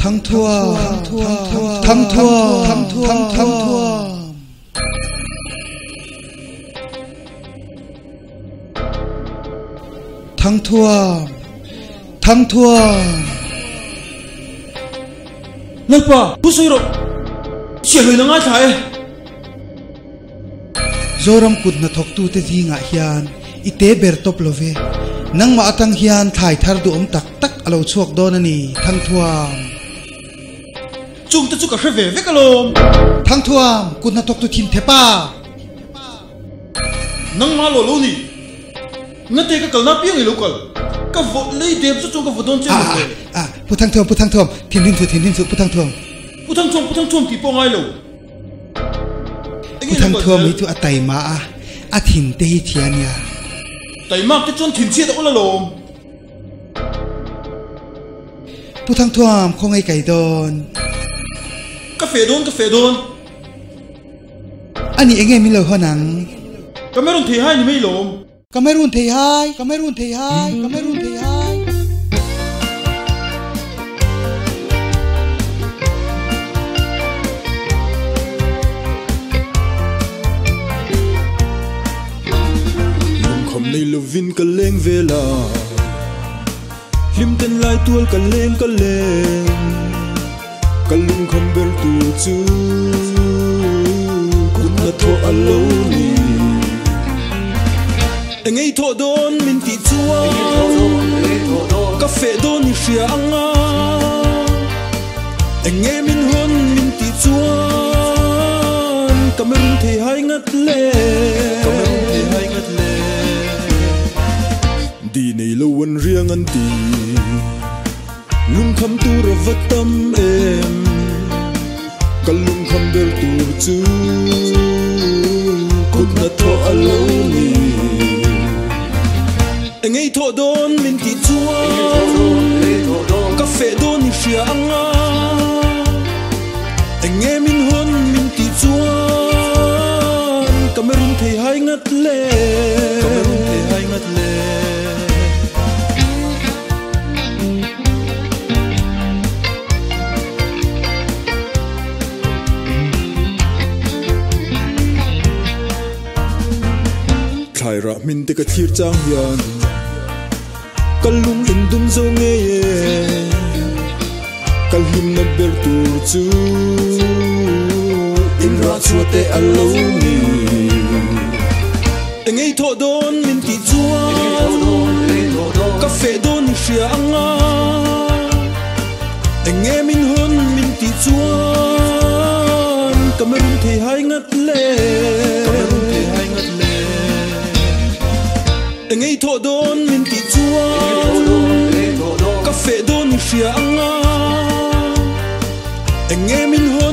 thăng thua thăng thua Nâng bà, bút xoay rồi Chỉ hơi nâng ai thái Zoram kud na thok tu te zi nga hian ite ber top love nang ma atang hian thai thar du tak tak alo chuak don ani thang thuam Chung ta chu ka khre ve ve ka lom thang thuam kud na thok tu thin thepa Nang ma lo lo ni Nga te ka kal na piang i lo kal Ka vot lei dep chu chung ka voton chen lo putang thuam thin din su putang thuam ti po ngai lo putang thuam hi tu atai ma a thin te hi thian ya Tai mak te chon thin che da ola lom putang thuam khongai kai don Ka fe don ani enge mi lo honang Cameron the hai ni mei lom Cameroon thei hai Nay lovin ka leng vela Lim ten lai tual ka leng Kalung khom ber tu chu Kun na tho aloni Engay tho don min ti chuan Ka fe don ni fia anga Engay min hon min ti chuan Cameroon thei hai ngat le Di nei lo wan riang an ti Lung kham tu ra vatam em Ka lung kham ber tur chu Kut na tho aloni Engay tho don min ti chuan Ka fe don ni fia anga Engay min hon min ti chuan Cameroon thei hai ngat le Thai ra min te ka thir chang hian Kalung in dum zo nge ye Kalhim na ber tur chu In ra chua te alo ni Engay tho don min ti chuan Ka fe don ni fia anga Engay min hon min ti chuan Cameroon thei hai ngat le Engay tho don min ti chuan Ka fe don ni fia anga Engay min hon